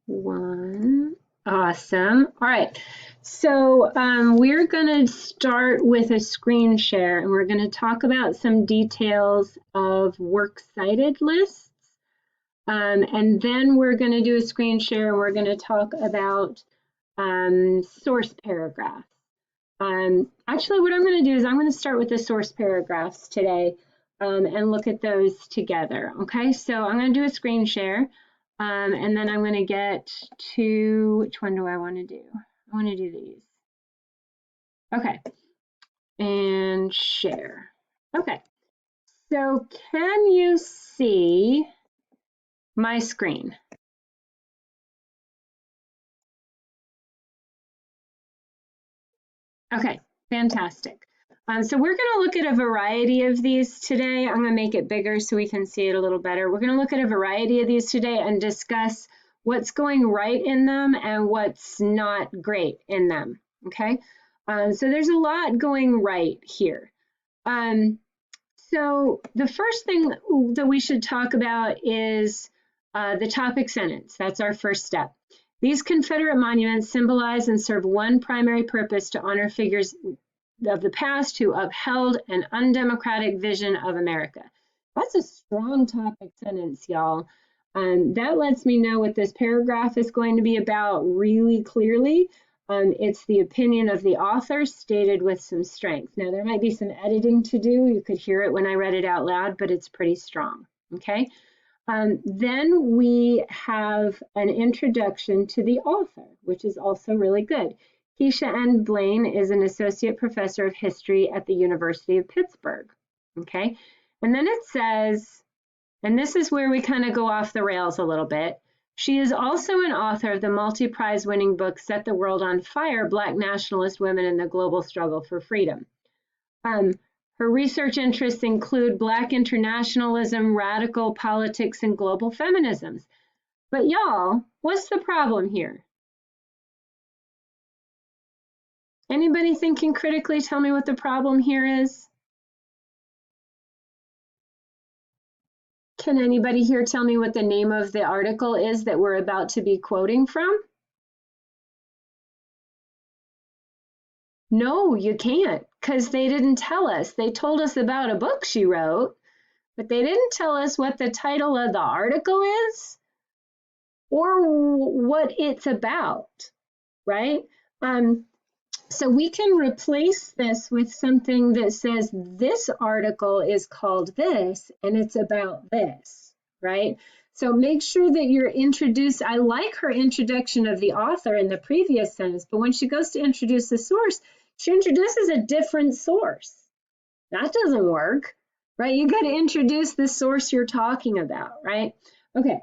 One. Awesome. All right. So we're going to start with a screen share and we're going to talk about some details of works cited lists. And then we're going to do a screen share and we're going to talk about source paragraphs. Actually, what I'm going to do is I'm going to start with the source paragraphs today and look at those together. Okay, so I'm going to do a screen share and then I'm going to get to, which one do I want to do? I want to do these. Okay, and share. Okay, so can you see my screen? Okay, fantastic. So we're going to look at a variety of these today. I'm going to make it bigger so we can see it a little better. We're going to look at a variety of these today and discuss what's going right in them and what's not great in them. Okay, so there's a lot going right here. So the first thing that we should talk about is the topic sentence. That's our first step. These Confederate monuments symbolize and serve one primary purpose: to honor figures of the past who upheld an undemocratic vision of America. That's a strong topic sentence, y'all. That lets me know what this paragraph is going to be about really clearly. It's the opinion of the author stated with some strength. Now, there might be some editing to do. You could hear it when I read it out loud, but it's pretty strong. Okay. Then we have an introduction to the author, which is also really good. Keisha N. Blaine is an associate professor of history at the University of Pittsburgh. Okay. And then it says, and this is where we kind of go off the rails a little bit. She is also an author of the multi-prize winning book, Set the World on Fire, Black Nationalist Women in the Global Struggle for Freedom. Her research interests include Black internationalism, radical politics, and global feminisms. But y'all, what's the problem here? Anybody thinking critically, tell me what the problem here is? Can anybody here tell me what the name of the article is that we're about to be quoting from? No, you can't, because they didn't tell us. They told us about a book she wrote, but they didn't tell us what the title of the article is or what it's about, right? So we can replace this with something that says this article is called this and it's about this, right? So make sure that you're introduced. I like her introduction of the author in the previous sentence, but when she goes to introduce the source, she introduces a different source. That doesn't work, right? You got to introduce the source you're talking about, right? Okay.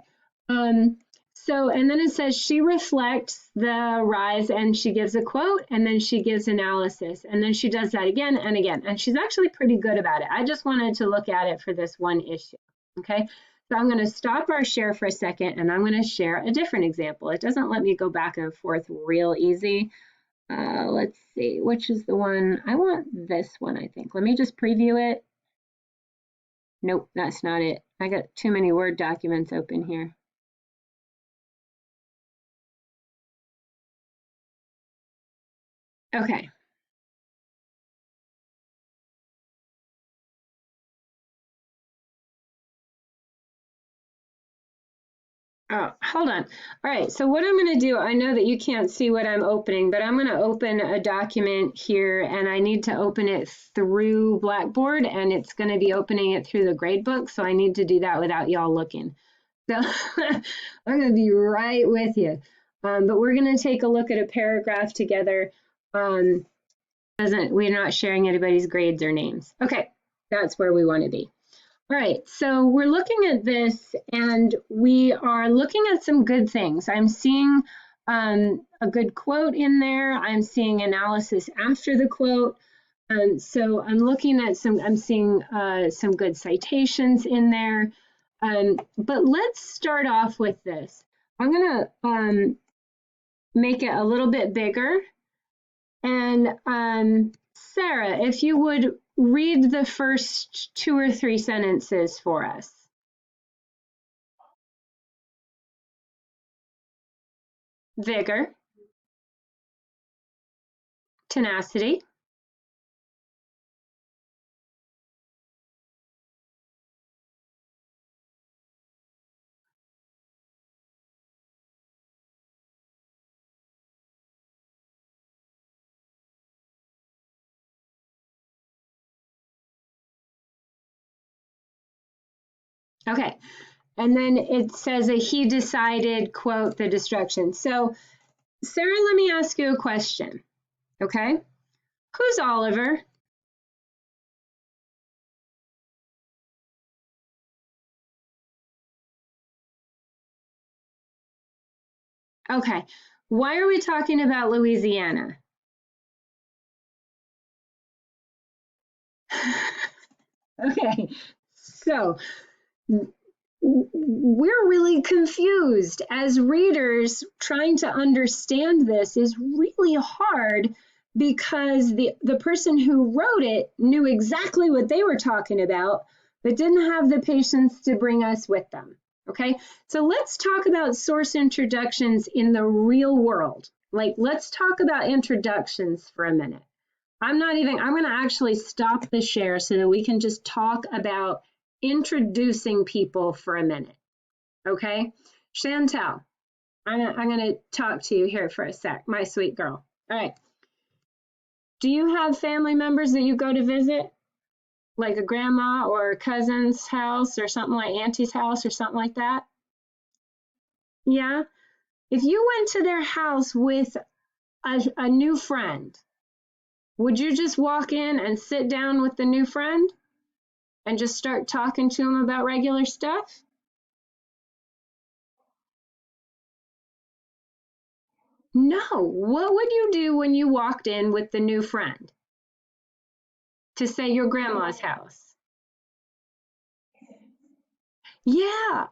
So, and then it says she reflects the rise and she gives a quote and then she gives analysis and then she does that again and again. And she's actually pretty good about it. I just wanted to look at it for this one issue. Okay. So I'm going to stop our share for a second and I'm going to share a different example. It doesn't let me go back and forth real easy. Let's see, which is the one? I want this one, I think. Let me just preview it. Nope, that's not it. I got too many Word documents open here. Okay. Oh, hold on. All right, so what I'm going to do, I know that you can't see what I'm opening, but I'm going to open a document here and I need to open it through Blackboard and it's going to be opening it through the gradebook. So I need to do that without y'all looking. So I'm going to be right with you. But we're going to take a look at a paragraph together. We're not sharing anybody's grades or names. Okay, that's where we want to be. All right, so we're looking at this and we are looking at some good things. I'm seeing a good quote in there. I'm seeing analysis after the quote. So I'm looking at I'm seeing some good citations in there. But let's start off with this. I'm gonna make it a little bit bigger. And Sarah, if you would read the first 2 or 3 sentences for us. vigor, tenacity, okay. And then it says that he decided, quote, the destruction. So, Sarah, let me ask you a question, okay? Who's Oliver? Okay. Why are we talking about Louisiana? Okay. So, we're really confused as readers. Trying to understand this is really hard because the person who wrote it knew exactly what they were talking about but didn't have the patience to bring us with them. Okay, so let's talk about source introductions in the real world. Like, let's talk about introductions for a minute. I'm going to actually stop the share so that we can just talk about introducing people for a minute. Okay, Chantel, I'm going to talk to you here for a sec, my sweet girl. All right. Do you have family members that you go to visit, like a grandma or a cousin's house or something, like auntie's house or something like that? Yeah. If you went to their house with a new friend, would you just walk in and sit down with the new friend and just start talking to them about regular stuff? No. What would you do when you walked in with the new friend to say your grandma's house? Yeah.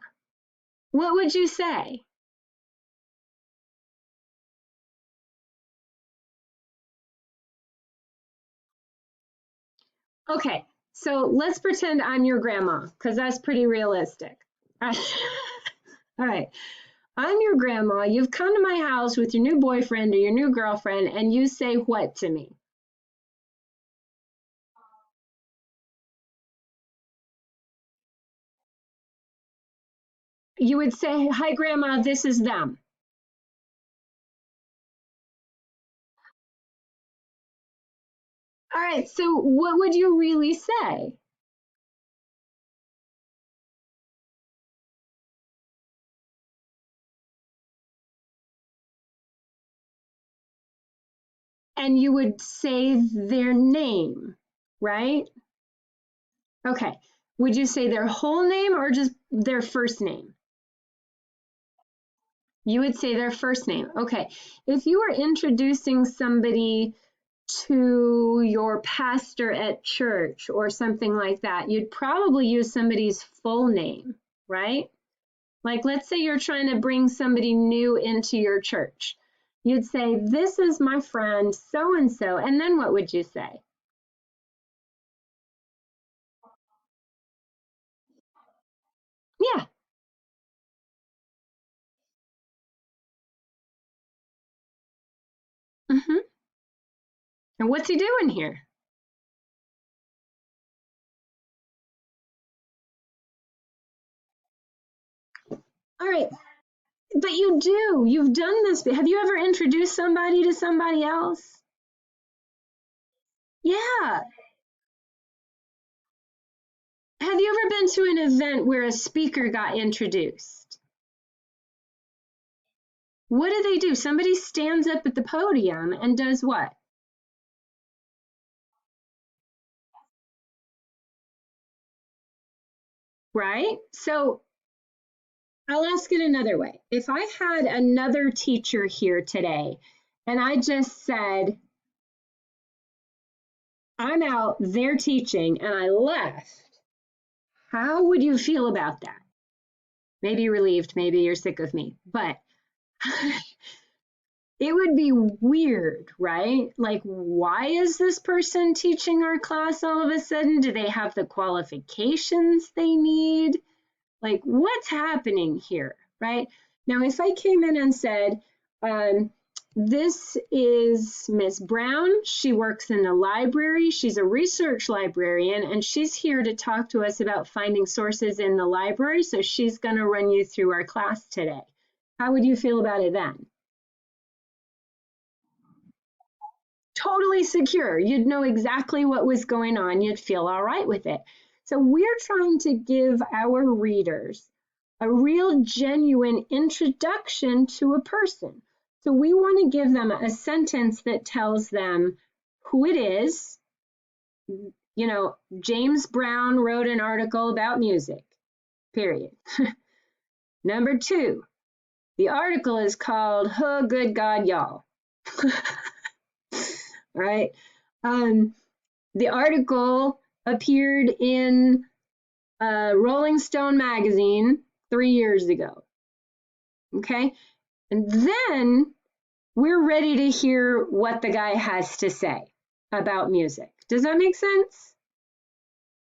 What would you say? Okay. So let's pretend I'm your grandma because that's pretty realistic. All right. I'm your grandma. You've come to my house with your new boyfriend or your new girlfriend, and you say what to me? You would say, "Hi, grandma, this is them." All right. So what would you really say? And you would say their name, right? Okay. Would you say their whole name or just their first name? You would say their first name. Okay. If you were introducing somebody to your pastor at church or something like that, you'd probably use somebody's full name, right? Like, let's say you're trying to bring somebody new into your church. You'd say, "This is my friend so and so." And then what would you say? Yeah. Hmm. And what's he doing here? All right. But you do. You've done this. Have you ever introduced somebody to somebody else? Yeah. Have you ever been to an event where a speaker got introduced? What do they do? Somebody stands up at the podium and does what? Right? So I'll ask it another way. If I had another teacher here today and I just said, "I'm out, they're teaching," and I left, how would you feel about that? Maybe relieved, maybe you're sick of me, but it would be weird, right? Like, why is this person teaching our class all of a sudden? Do they have the qualifications they need? Like, what's happening here, right? Now, if I came in and said, This is Miss Brown. She works in the library. She's a research librarian, and she's here to talk to us about finding sources in the library. So she's going to run you through our class today. How would you feel about it then? Totally secure. You'd know exactly what was going on. You'd feel all right with it. So we're trying to give our readers a real genuine introduction to a person. So we want to give them a sentence that tells them who it is. You know, James Brown wrote an article about music, period. Number 2, the article is called, "Oh, Good God, Y'all." Right? The article appeared in Rolling Stone magazine 3 years ago. Okay? And then we're ready to hear what the guy has to say about music. Does that make sense?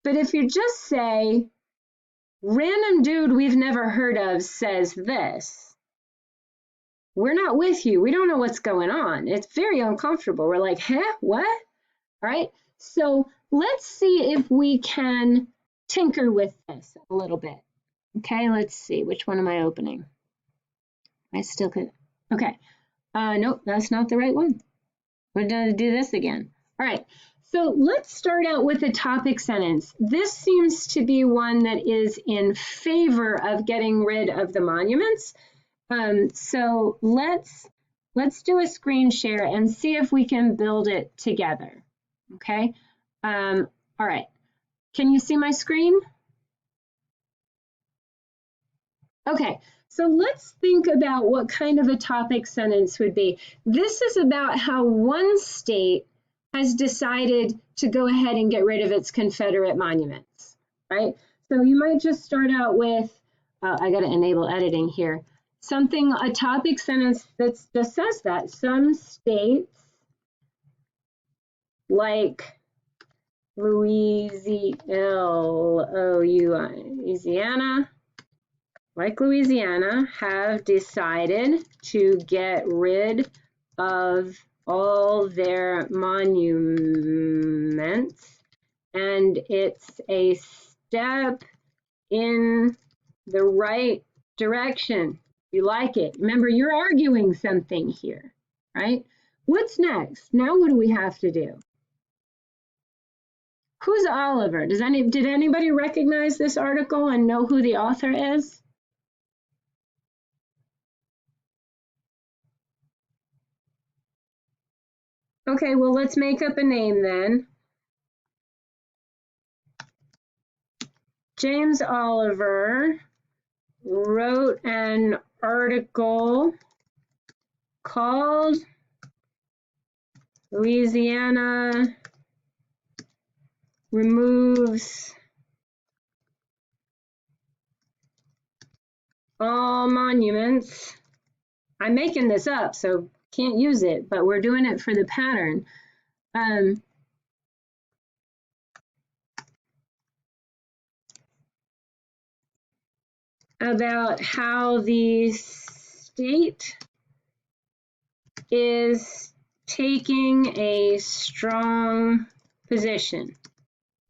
But if you just say, "Random dude we've never heard of says this," we're not with you. We don't know what's going on. It's very uncomfortable. We're like, huh? What? All right. So let's see if we can tinker with this a little bit. Okay, let's see. Which one am I opening? I still could. Okay. Nope, that's not the right one. We're going to do this again. All right. So let's start out with a topic sentence. This seems to be one that is in favor of getting rid of the monuments. So let's do a screen share and see if we can build it together. Okay. All right. Can you see my screen? Okay. So let's think about what kind of a topic sentence would be. This is about how one state has decided to go ahead and get rid of its Confederate monuments, right? So you might just start out with, I got to enable editing here, a topic sentence that just says that. Some states like Louisiana, have decided to get rid of all their monuments, and it's a step in the right direction. You like it. Remember, you're arguing something here, right? What's next? Now what do we have to do? Who's Oliver? Did anybody recognize this article and know who the author is? Okay, well, let's make up a name then. James Oliver wrote an article called "Louisiana Removes All Monuments." I'm making this up, so can't use it, but we're doing it for the pattern. About how the state is taking a strong position,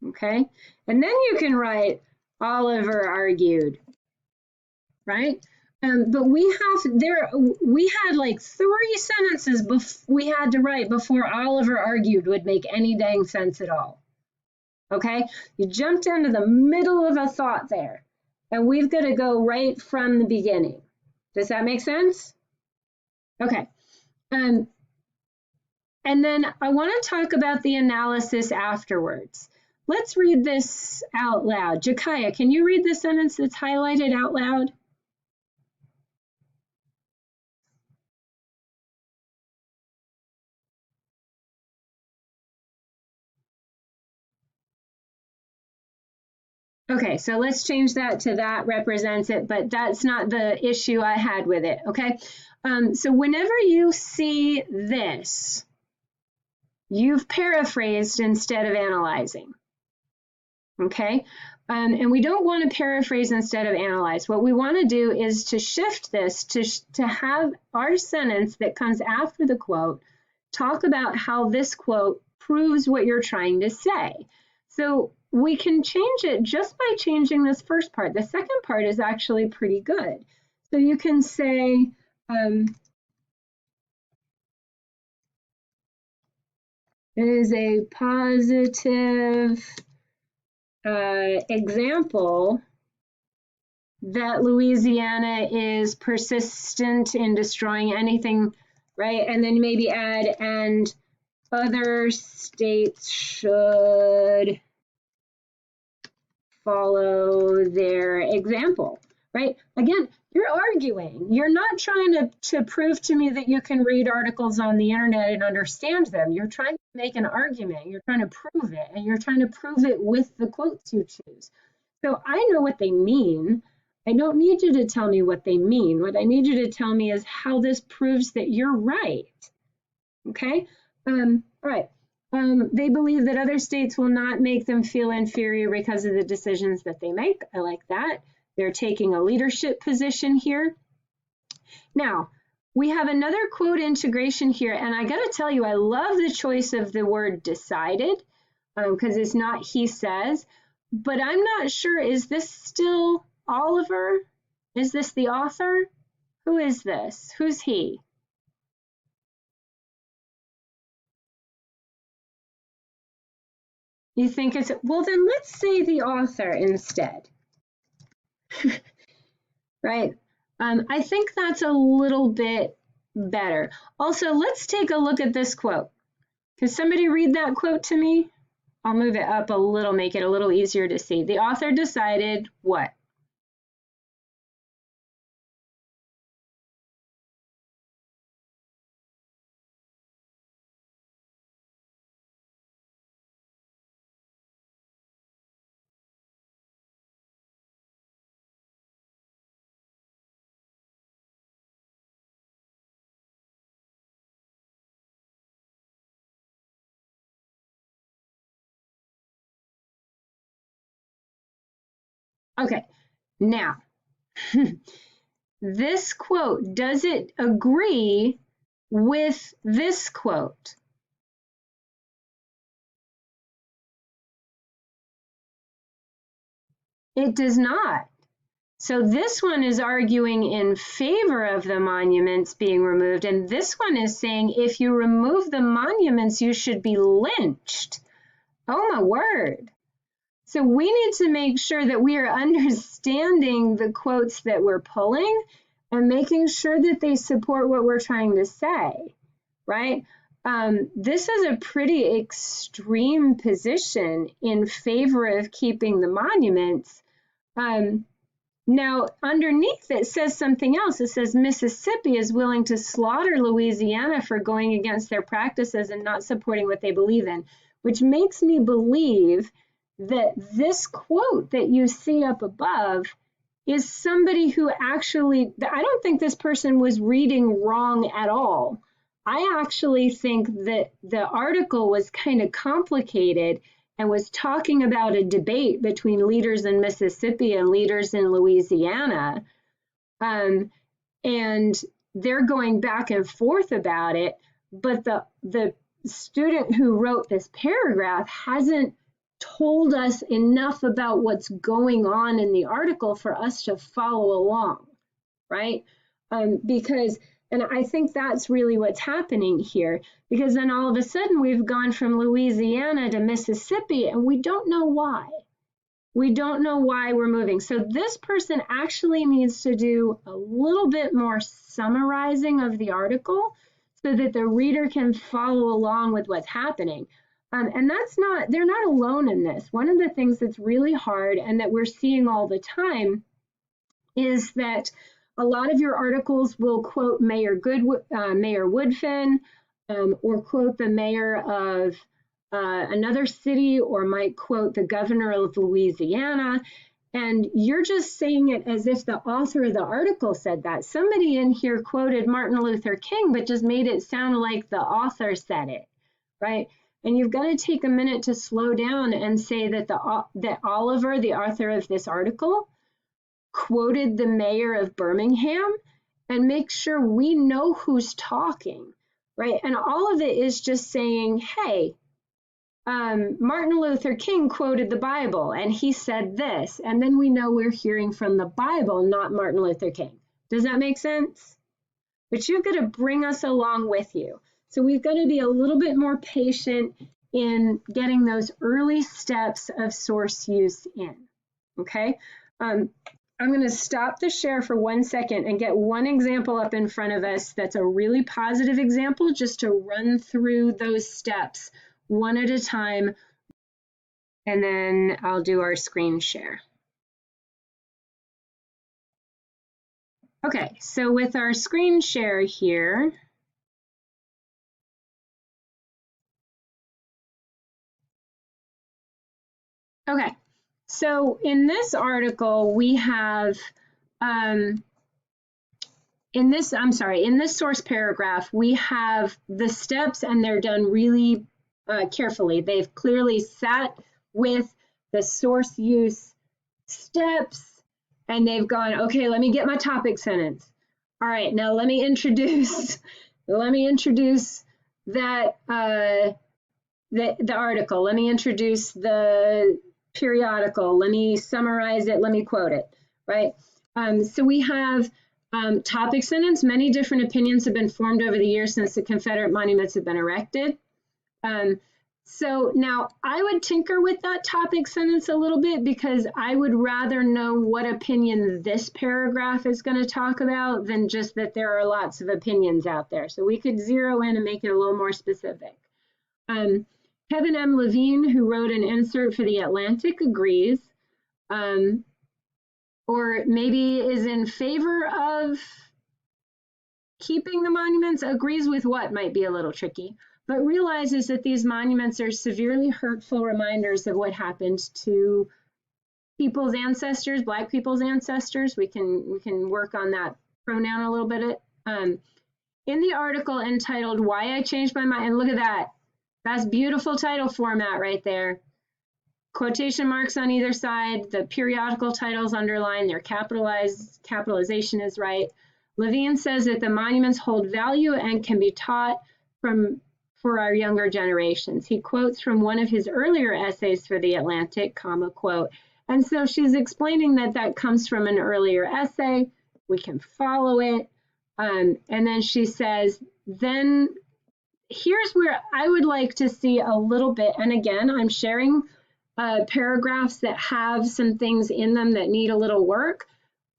okay? And then you can write Oliver argued, right? But we had like 3 sentences we had to write before Oliver argued would make any dang sense at all, okay? You jumped into the middle of a thought there, and we've got to go right from the beginning. Does that make sense? Okay. And then I want to talk about the analysis afterwards. Let's read this out loud. Jakaya, can you read the sentence that's highlighted out loud? Okay, so let's change that to "that represents it," but that's not the issue I had with it, okay? So whenever you see this, you've paraphrased instead of analyzing, okay? And we don't want to paraphrase instead of analyze. What we want to do is to shift this to have our sentence that comes after the quote talk about how this quote proves what you're trying to say. So we can change it just by changing this first part. The second part is actually pretty good. So you can say, is a positive example that Louisiana is persistent in destroying anything, right? And then maybe add, and other states should follow their example, right? Again, you're arguing. You're not trying to prove to me that you can read articles on the internet and understand them. You're trying to make an argument. You're trying to prove it, and you're trying to prove it with the quotes you choose. So I know what they mean. I don't need you to tell me what they mean. What I need you to tell me is how this proves that you're right. Okay? All right. They believe that other states will not make them feel inferior because of the decisions that they make. I like that. They're taking a leadership position here. Now, we have another quote integration here, and I got to tell you, I love the choice of the word decided because it's not he says, but I'm not sure, is this still Oliver? Is this the author? Who is this? Who's he? You think it's, well, then let's say the author instead. Right? I think that's a little bit better. Also, let's take a look at this quote. Can somebody read that quote to me? I'll move it up a little, make it a little easier to see. The author decided what? Okay, now, this quote, does it agree with this quote? It does not. So this one is arguing in favor of the monuments being removed, and this one is saying if you remove the monuments, you should be lynched. Oh my word. So we need to make sure that we are understanding the quotes that we're pulling and making sure that they support what we're trying to say, right? This is a pretty extreme position in favor of keeping the monuments. Now, underneath it says something else. It says Mississippi is willing to slaughter Louisiana for going against their practices and not supporting what they believe in, which makes me believe that this quote that you see up above is somebody who actually, I don't think this person was reading wrong at all. I actually think that the article was kind of complicated and was talking about a debate between leaders in Mississippi and leaders in Louisiana. And they're going back and forth about it, but the student who wrote this paragraph hasn't told us enough about what's going on in the article for us to follow along, right? Because, and I think that's really what's happening here, because then all of a sudden we've gone from Louisiana to Mississippi and we don't know why. We don't know why we're moving. So this person actually needs to do a little bit more summarizing of the article so that the reader can follow along with what's happening. And that's not, they're not alone in this. One of the things that's really hard and that we're seeing all the time is that a lot of your articles will quote Mayor Woodfin or quote the mayor of another city, or might quote the governor of Louisiana. And you're just saying it as if the author of the article said that. Somebody in here quoted Martin Luther King, but just made it sound like the author said it, right? And you've got to take a minute to slow down and say that that Oliver, the author of this article, quoted the mayor of Birmingham, and make sure we know who's talking, right? And all of it is just saying, hey, Martin Luther King quoted the Bible and he said this, and then we know we're hearing from the Bible, not Martin Luther King. Does that make sense? But you've got to bring us along with you. So we've got to be a little bit more patient in getting those early steps of source use in, okay? I'm going to stop the share for 1 second and get one example up in front of us that's a really positive example, just to run through those steps one at a time, and then I'll do our screen share. Okay, so with our screen share here, okay, so in this article, we have, in this source paragraph, we have the steps, and they're done really carefully. They've clearly sat with the source use steps, and they've gone, okay, let me get my topic sentence. All right, now let me introduce that the article. Let me introduce the periodical. Let me summarize it. Let me quote it, right? So we have topic sentence. Many different opinions have been formed over the years since the Confederate monuments have been erected. So now I would tinker with that topic sentence a little bit, because I would rather know what opinion this paragraph is going to talk about than just that there are lots of opinions out there. So we could zero in and make it a little more specific. Kevin M. Levine, who wrote an insert for The Atlantic, agrees, or maybe is in favor of keeping the monuments. Agrees with what might be a little tricky, but realizes that these monuments are severely hurtful reminders of what happened to people's ancestors, Black people's ancestors. We can work on that pronoun a little bit. In the article entitled "Why I Changed My Mind," and look at that. That's beautiful title format right there. Quotation marks on either side. The periodical titles underlined. They're capitalized. Capitalization is right. Levine says that the monuments hold value and can be taught for our younger generations. He quotes from one of his earlier essays for The Atlantic, quote. And so she's explaining that that comes from an earlier essay. We can follow it. And then she says, then here's where I would like to see a little bit, and again, I'm sharing paragraphs that have some things in them that need a little work.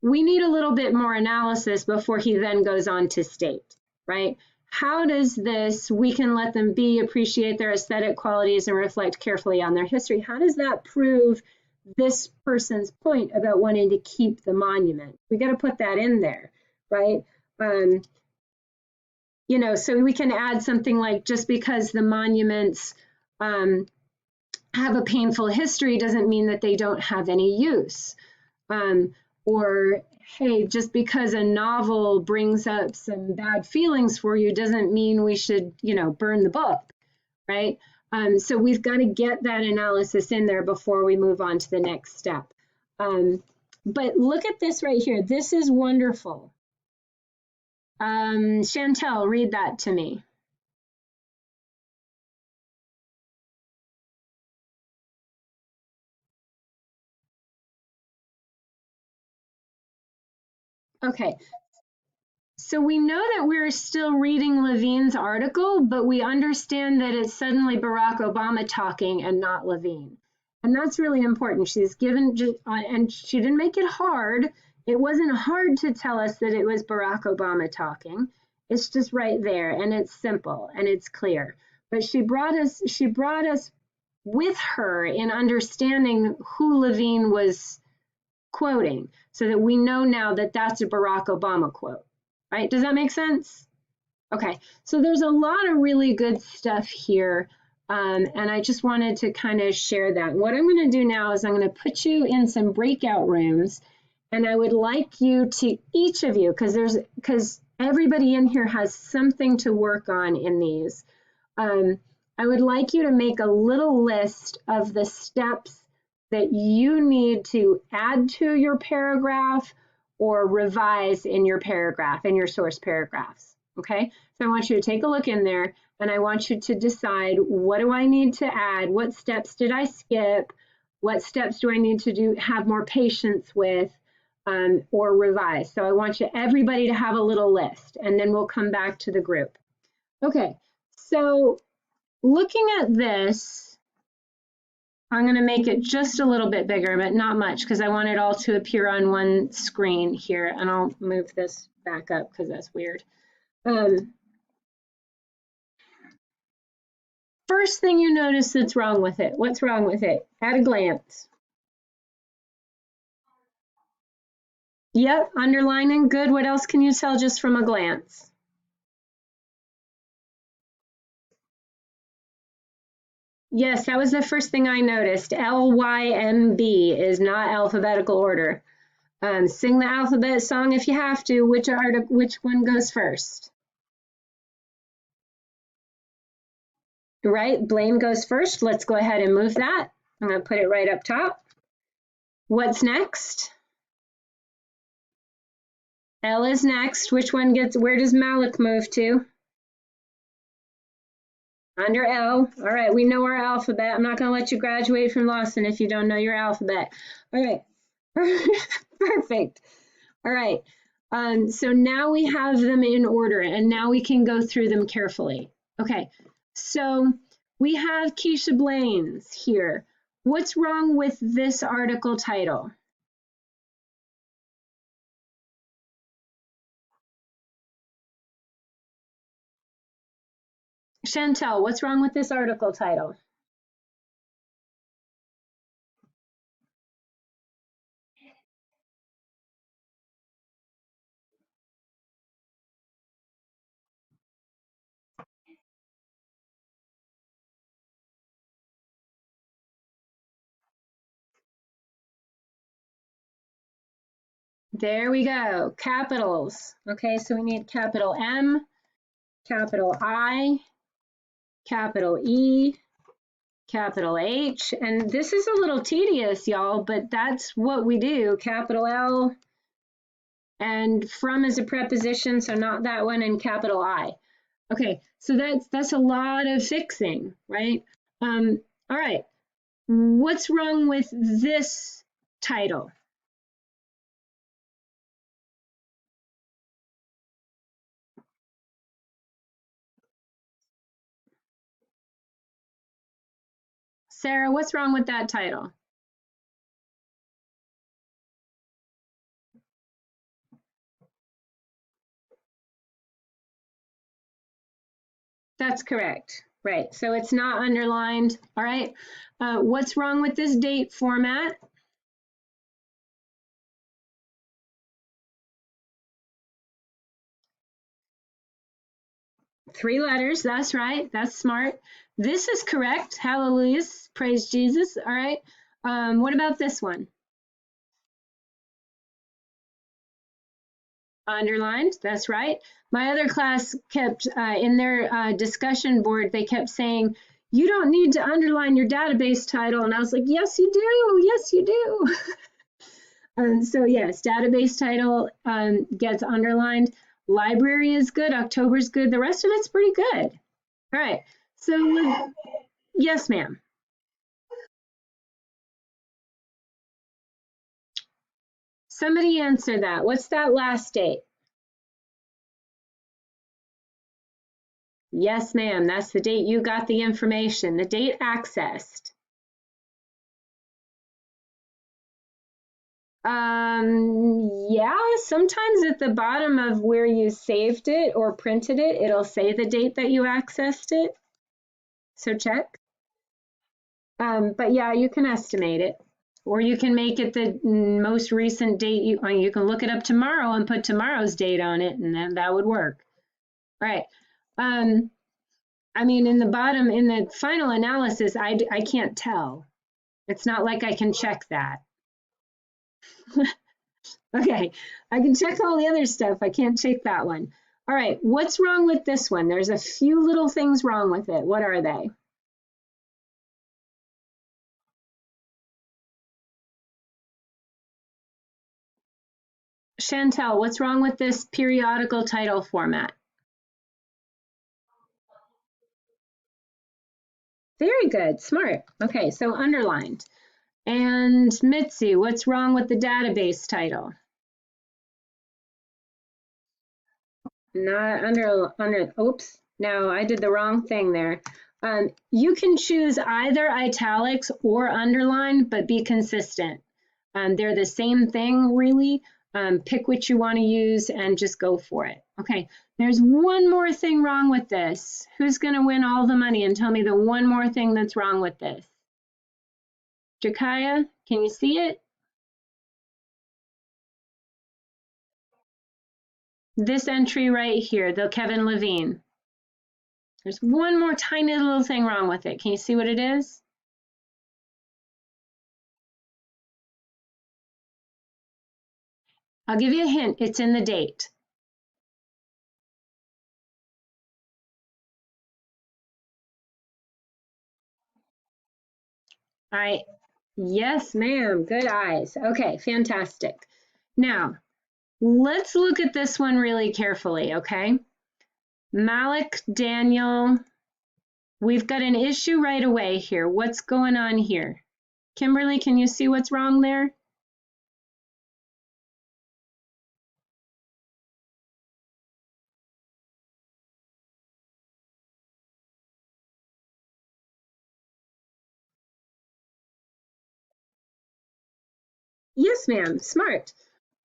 We need a little bit more analysis before he then goes on to state, right? How does this, we can let them be, appreciate their aesthetic qualities, and reflect carefully on their history. How does that prove this person's point about wanting to keep the monument? We got to put that in there, right? You know, so we can add something like, just because the monuments have a painful history doesn't mean that they don't have any use. Or, hey, just because a novel brings up some bad feelings for you doesn't mean we should, you know, burn the book, right? So we've got to get that analysis in there before we move on to the next step. But look at this right here. This is wonderful. Chantel, read that to me. Okay, so we know that we're still reading Levine's article, but we understand that it's suddenly Barack Obama talking and not Levine. And that's really important. She's given, and she didn't make it hard. It wasn't hard to tell us that it was Barack Obama talking. It's just right there, and it's simple and it's clear. But she brought us with her in understanding who Levine was quoting, so that we know now that that's a Barack Obama quote, right? Does that make sense? Okay, so there's a lot of really good stuff here, and I just wanted to kind of share that. What I'm going to do now is I'm going to put you in some breakout rooms, and I would like you to, each of you, because everybody in here has something to work on in these. I would like you to make a little list of the steps that you need to add to your paragraph or revise in your paragraph, in your source paragraphs, okay? So I want you to take a look in there and I want you to decide, what do I need to add? What steps did I skip? What steps do I need to have more patience with or revise? So I want everybody to have a little list, and then we'll come back to the group. Okay, so looking at this, I'm going to make it just a little bit bigger, but not much, because I want it all to appear on one screen here. And I'll move this back up because that's weird. First thing you notice that's wrong with it. What's wrong with it? At a glance. Yep, underlining, good. What else can you tell just from a glance? Yes, that was the first thing I noticed. LYMB is not alphabetical order. Sing the alphabet song if you have to. Which one goes first? Right, blame goes first. Let's go ahead and move that. I'm going to put it right up top. What's next? L is next. Which one where does Malik move to? Under L. All right, we know our alphabet. I'm not going to let you graduate from Lawson if you don't know your alphabet. All right, perfect. All right, so now we have them in order, and now we can go through them carefully. Okay, so we have Keisha Blaine's here. What's wrong with this article title? Chantel, what's wrong with this article title? There we go, capitals. Okay, so we need capital M, capital I, capital E, capital H, and this is a little tedious, y'all, but that's what we do. Capital L, and from is a preposition, so not that one, and capital I. Okay, so that's a lot of fixing, right? All right, what's wrong with this title? Sarah, what's wrong with that title? That's correct. Right. So it's not underlined. All right. What's wrong with this date format? Three letters. That's right. That's smart. This is correct. Hallelujah. Praise Jesus. All right. What about this one? Underlined. That's right. My other class kept in their discussion board, they kept saying, you don't need to underline your database title. And I was like, yes, you do. Yes, you do. So yes, database title gets underlined. Library is good. October's good. The rest of it's pretty good. All right. So yes, ma'am. Somebody answer that. What's that last date? Yes, ma'am. That's the date you got the information, the date accessed. Yeah, sometimes at the bottom of where you saved it or printed it, it'll say the date that you accessed it. So check. But yeah, you can estimate it. Or you can make it the most recent date. You can look it up tomorrow and put tomorrow's date on it, and then that would work. All right. I mean, in the bottom, in the final analysis, I can't tell. It's not like I can check that. Okay, I can check all the other stuff. I can't check that one. All right, what's wrong with this one? There's a few little things wrong with it. What are they? Chantel, what's wrong with this periodical title format? Very good, smart. Okay, so underlined. And Mitzi, what's wrong with the database title? Not under, oops, no, I did the wrong thing there. You can choose either italics or underline, but be consistent. They're the same thing, really. Pick which you want to use and just go for it. Okay, there's one more thing wrong with this. Who's going to win all the money and tell me the one more thing that's wrong with this? Jakaya, can you see it? This entry right here, the Kevin Levine. There's one more tiny little thing wrong with it. Can you see what it is? I'll give you a hint. It's in the date. All right. Yes, ma'am. Good eyes. Okay, fantastic. Now, let's look at this one really carefully, okay? Malik Daniel, we've got an issue right away here. What's going on here? Kimberly, can you see what's wrong there? Yes, ma'am. Smart.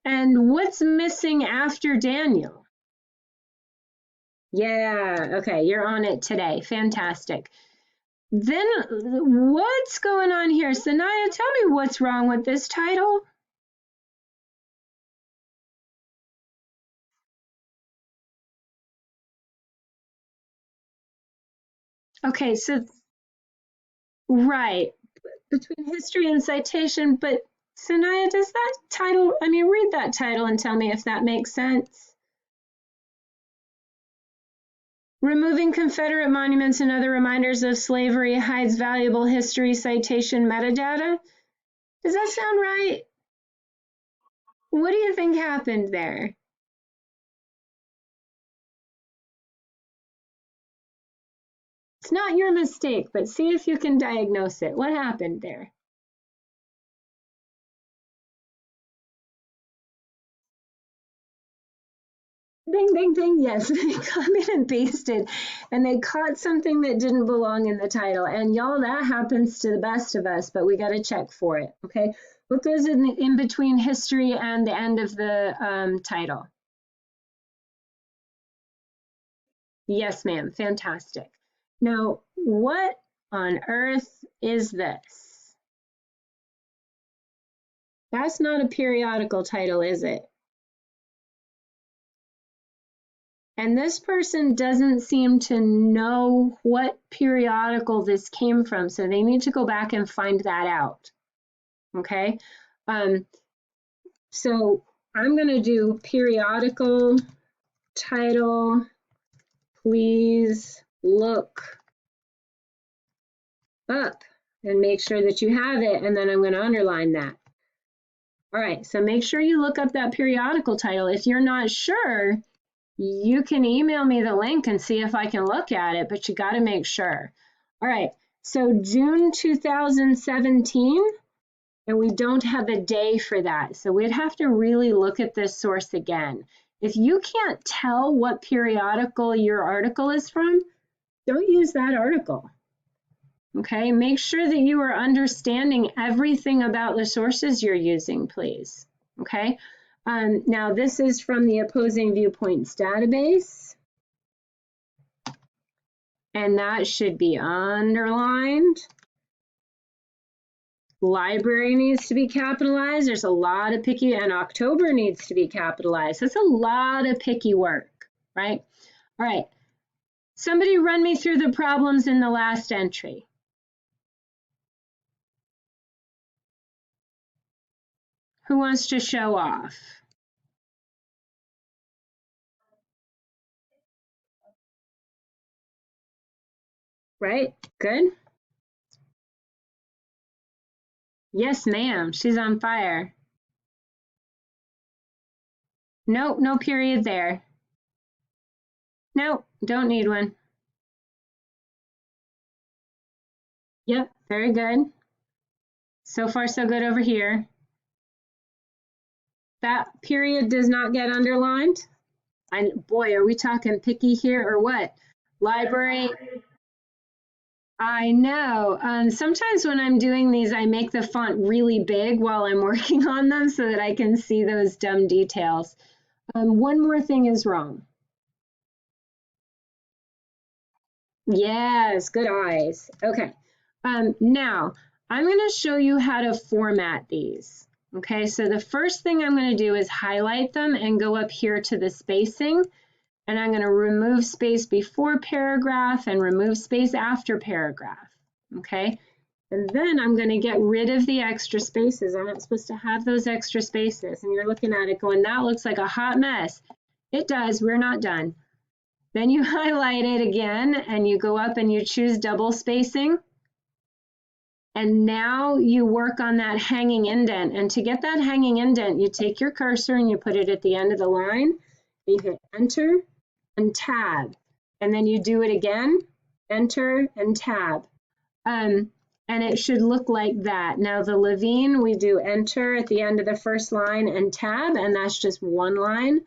And what's missing after Daniel? Yeah, okay, you're on it today. Fantastic. Then what's going on here? Sanaya, tell me what's wrong with this title. Okay, so right, between history and citation, but Sanaya, does that title, I mean, read that title and tell me if that makes sense. Removing Confederate monuments and other reminders of slavery hides valuable history citation metadata. Does that sound right? What do you think happened there? It's not your mistake, but see if you can diagnose it. What happened there? Ding, ding, ding. Yes, they copied and pasted, and they caught something that didn't belong in the title. And y'all, that happens to the best of us, but we got to check for it. Okay, what goes in between history and the end of the title? Yes, ma'am. Fantastic. Now, what on earth is this? That's not a periodical title, is it? And this person doesn't seem to know what periodical this came from, so they need to go back and find that out. Okay, so I'm going to do periodical title, please look up and make sure that you have it, and then I'm going to underline that. All right, so make sure you look up that periodical title. If you're not sure, you can email me the link and see if I can look at it, but you got to make sure. All right, so June 2017, and we don't have a day for that. So we'd have to really look at this source again. If you can't tell what periodical your article is from, don't use that article. Okay, make sure that you are understanding everything about the sources you're using, please. Okay. Now this is from the Opposing Viewpoints database, and that should be underlined. Library needs to be capitalized. There's a lot of picky, and October needs to be capitalized. That's a lot of picky work, right? All right, somebody run me through the problems in the last entry. Who wants to show off? Right, good. Yes, ma'am, she's on fire. Nope, no period there. Nope, don't need one. Yep, very good. So far, so good over here. That period does not get underlined. And boy, are we talking picky here or what? Library. I know. Sometimes when I'm doing these, I make the font really big while I'm working on them so that I can see those dumb details. One more thing is wrong. Yes, good eyes. Okay. Now, I'm going to show you how to format these. Okay, so the first thing I'm going to do is highlight them and go up here to the spacing. And I'm going to remove space before paragraph and remove space after paragraph. Okay, and then I'm going to get rid of the extra spaces. I'm not supposed to have those extra spaces. And you're looking at it going, that looks like a hot mess. It does. We're not done. Then you highlight it again and you go up and you choose double spacing. And now you work on that hanging indent. And to get that hanging indent, you take your cursor and you put it at the end of the line. You hit enter and tab. And then you do it again, enter and tab. And it should look like that. Now the Levine, we do enter at the end of the first line and tab, and that's just one line.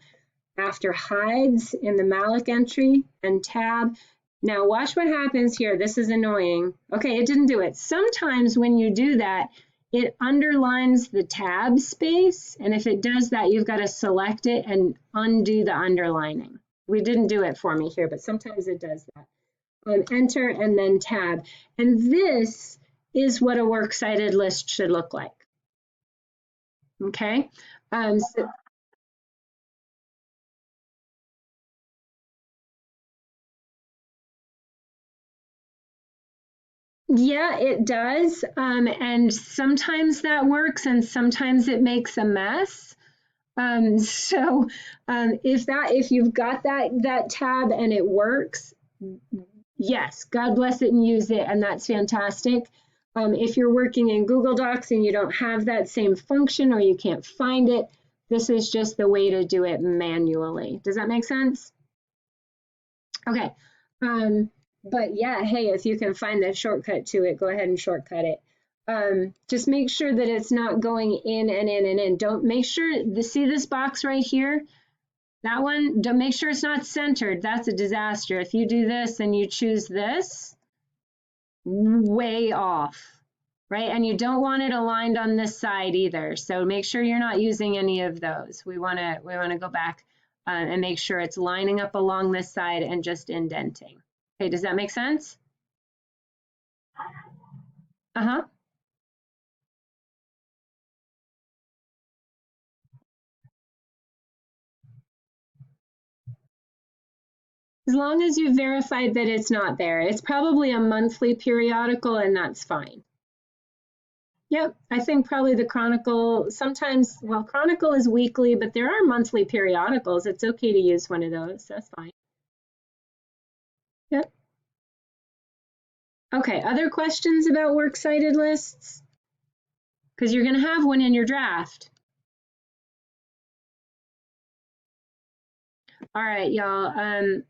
After hides in the Malik entry and tab. Now watch what happens here. This is annoying. Okay, it didn't do it. Sometimes when you do that, it underlines the tab space. And if it does that, you've got to select it and undo the underlining. We didn't do it for me here, but sometimes it does that. Enter and then tab. And this is what a works cited list should look like. Okay. Yeah, it does. And sometimes that works and sometimes it makes a mess. If you've got that tab and it works, yes, God bless it and use it, and that's fantastic. If you're working in Google Docs and you don't have that same function or you can't find it, this is just the way to do it manually. Does that make sense? Okay. But yeah, hey, if you can find that shortcut to it, go ahead and shortcut it. Just make sure that it's not going in and in and in. Don't make sure, see this box right here? That one, don't make sure it's not centered. That's a disaster. If you do this and you choose this, way off, right? And you don't want it aligned on this side either. So make sure you're not using any of those. We want to go back and make sure it's lining up along this side and just indenting. Okay, does that make sense? Uh-huh. As long as you've verified that it's not there. It's probably a monthly periodical and that's fine. Yep, I think probably the Chronicle, sometimes, well, Chronicle is weekly, but there are monthly periodicals. It's okay to use one of those. That's fine. Yep. Okay, other questions about works cited lists? Because you're going to have one in your draft. All right, y'all.